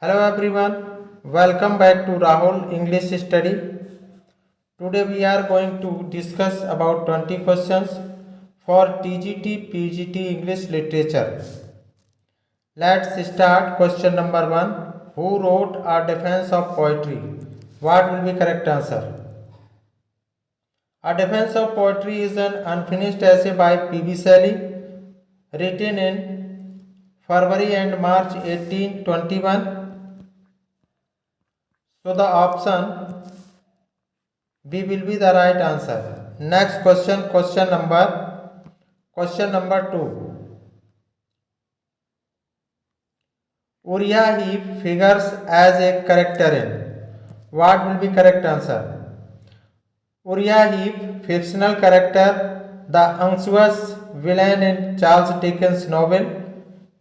Hello everyone, welcome back to Rahul English Study. Today we are going to discuss about 20 questions for TGT PGT English Literature. Let's start question number 1. Who wrote A Defense of Poetry? What will be correct answer? A Defense of Poetry is an unfinished essay by P.B. Shelley written in February and March 1821. So the option B will be the right answer. Next question, question number 2. Uriah Heep figures as a character in. What will be correct answer? Uriah Heep, fictional character, the unctuous villain in Charles Dickens' novel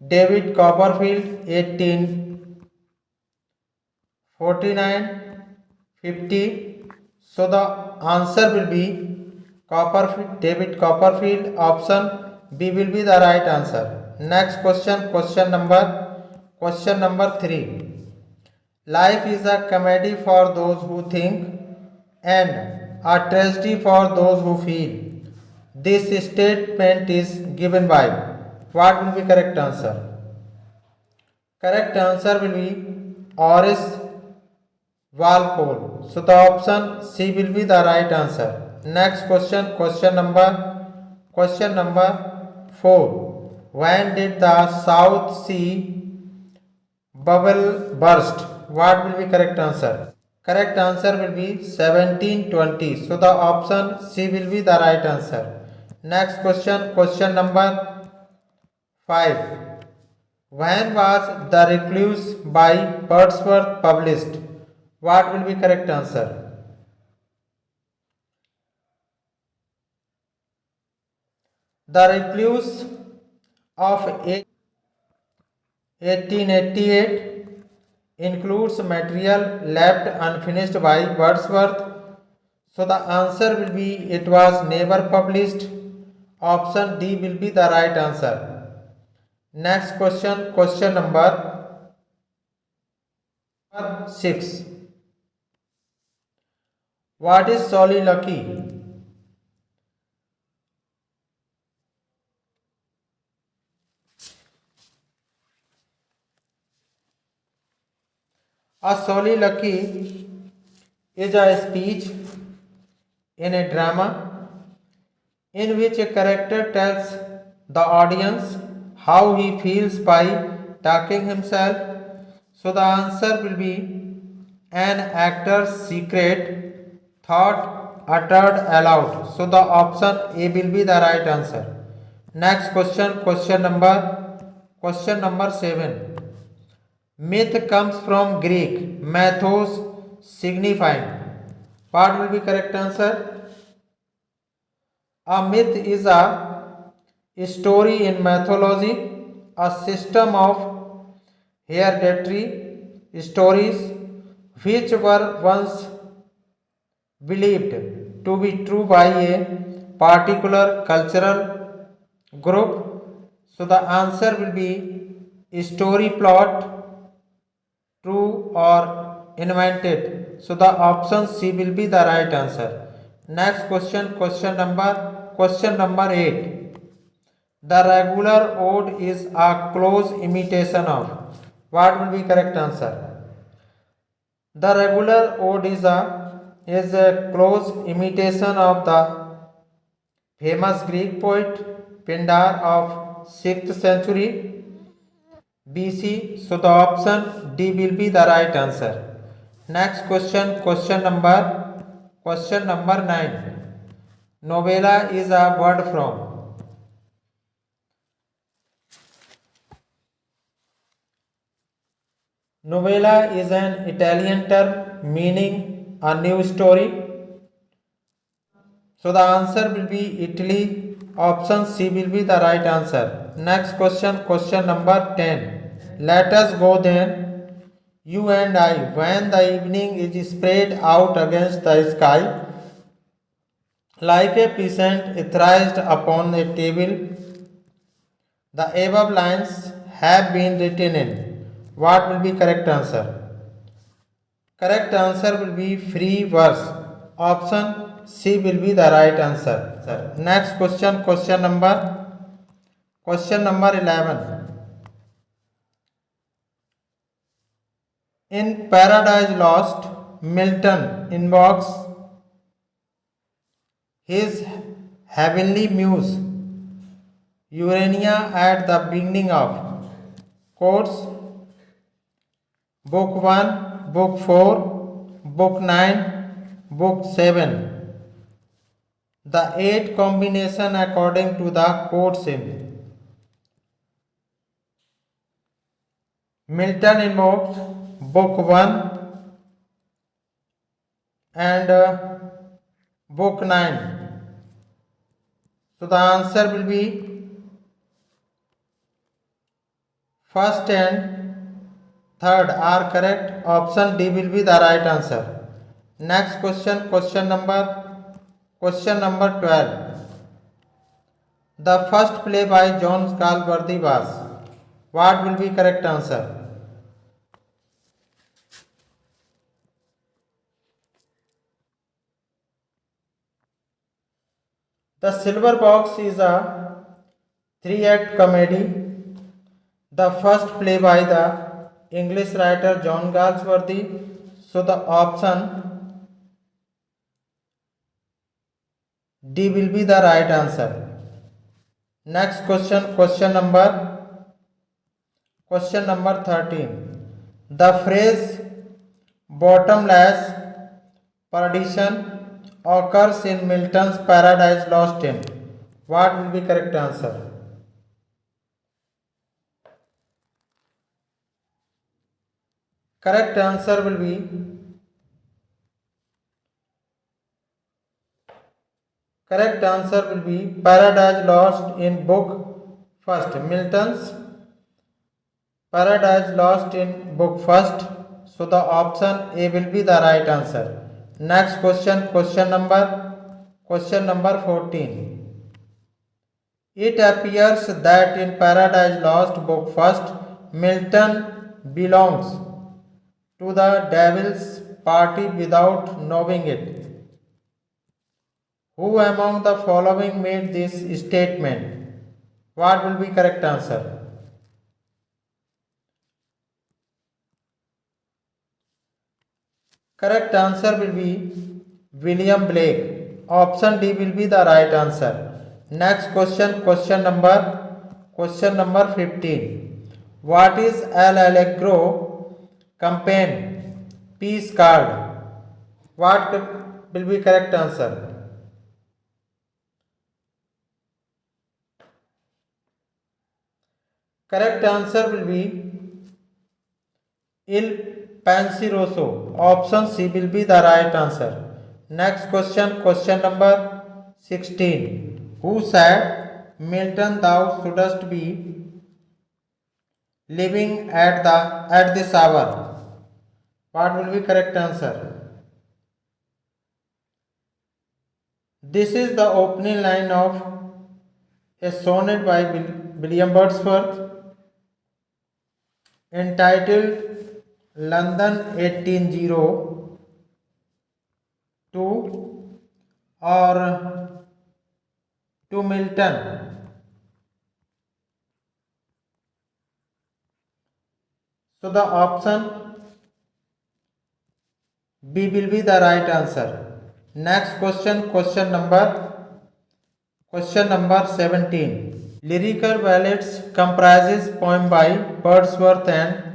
David Copperfield, 1849, 50. So the answer will be David Copperfield. Option B will be the right answer. Next question, question number 3. Life is a comedy for those who think and a tragedy for those who feel. This statement is given by. What will be correct answer? Correct answer will be Horace Walpole. So the option C will be the right answer. Next question, question number 4. When did the South Sea bubble burst? What will be correct answer? Correct answer will be 1720. So the option C will be the right answer. Next question number 5. When was The Recluse by Wordsworth published? What will be correct answer? The Recluse of 1888 includes material left unfinished by Wordsworth. So the answer will be it was never published. Option D will be the right answer. Next question number 6. What is soliloquy? A soliloquy is a speech in a drama in which a character tells the audience how he feels by talking himself. So the answer will be an actor's secret thought uttered aloud. So the option A will be the right answer. Next question number 7. Myth comes from Greek mythos signifying. What will be correct answer? A myth is a story in mythology, a system of hereditary stories which were once believed to be true by a particular cultural group. So the answer will be story plot, true or invented. So the option C will be the right answer. Next question number 8. The regular ode is a close imitation of. What will be correct answer? The regular ode is a close imitation of the famous Greek poet Pindar of 6th century BC. So the option D will be the right answer. Next question number 9. Novella is a word from. Novella is an Italian term meaning a new story. So the answer will be Italy. Option C will be the right answer. Next question number 10. Let us go then, you and I, when the evening is spread out against the sky, like a peasant etherized upon a table. The above lines have been written in. What will be correct answer? Correct answer will be free verse. Option C will be the right answer. Sir. Next question, question number 11. In Paradise Lost, Milton invokes his heavenly muse Urania at the beginning of quotes book 1, book 4, book 9, book 7. The 8 combination according to the quote sim. Milton invokes book 1 and book 9. So the answer will be first and third are correct. Option D will be the right answer. Next question, question number 12. The first play by John Galsworthy was. What will be correct answer? The Silver Box is a 3-act comedy. The first play by the English writer John Galsworthy. So the option D will be the right answer. Next question, question number 13. The phrase bottomless perdition occurs in Milton's Paradise Lost in. What will be correct answer? Correct answer will be Paradise Lost in book first. Milton's Paradise Lost in book first. So the option A will be the right answer. Next question, question number 14. It appears that in Paradise Lost book first, Milton belongs to the devil's party without knowing it. Who among the following made this statement? What will be correct answer? Correct answer will be William Blake. Option D will be the right answer. Next question, question number 15. What is El Allegro campaign peace card? What will be correct answer? Correct answer will be Il Penseroso. Option C will be the right answer. Next question, question number 16. Who said, Milton, thou shouldst be living at this hour? What will be correct answer? This is the opening line of a sonnet by William Wordsworth entitled London 1802 or to Milton. So the option B will be the right answer. Next question, question number 17. Lyrical ballads comprises poem by Wordsworth and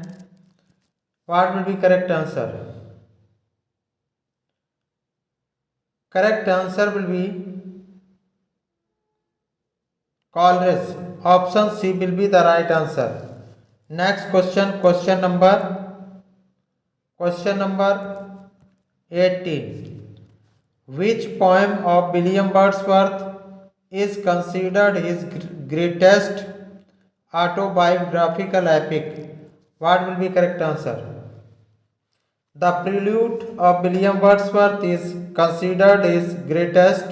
what will be correct answer? Correct answer will be Coleridge. Option C will be the right answer. Next question, question number 18. Which poem of William Wordsworth is considered his greatest autobiographical epic? What will be correct answer? The Prelude of William Wordsworth is considered his greatest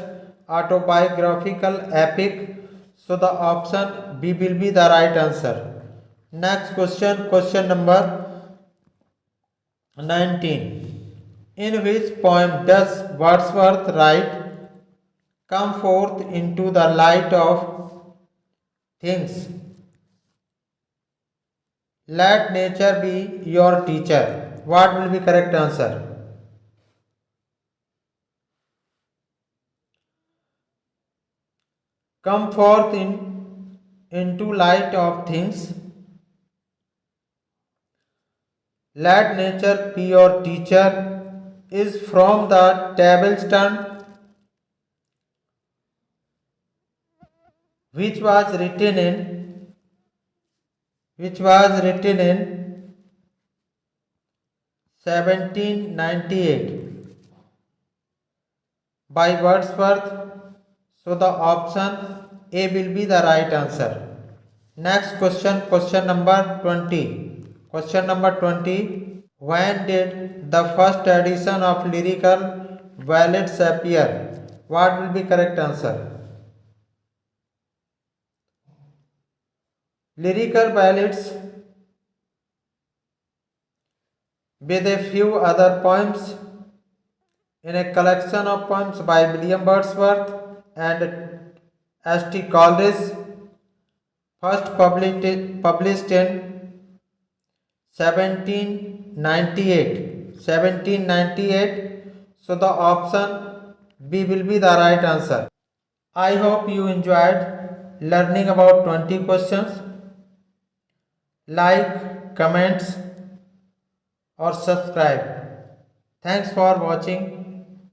autobiographical epic. So the option B will be the right answer. Next question, question number 19. In which poem does Wordsworth write, "Come forth into the light of things. Let nature be your teacher"? What will be correct answer? Come forth into light of things. Let nature be your teacher is from the Tablestone, which was written in 1798 by Wordsworth. So the option A will be the right answer. Next question, question number 20. Question number 20. When did the first edition of lyrical ballads appear? What will be correct answer? Lyrical ballads with a few other poems in a collection of poems by William Wordsworth and S.T. Coleridge, first published in 1798. So the option B will be the right answer. I hope you enjoyed learning about 20 questions. Like, comments or subscribe. Thanks for watching.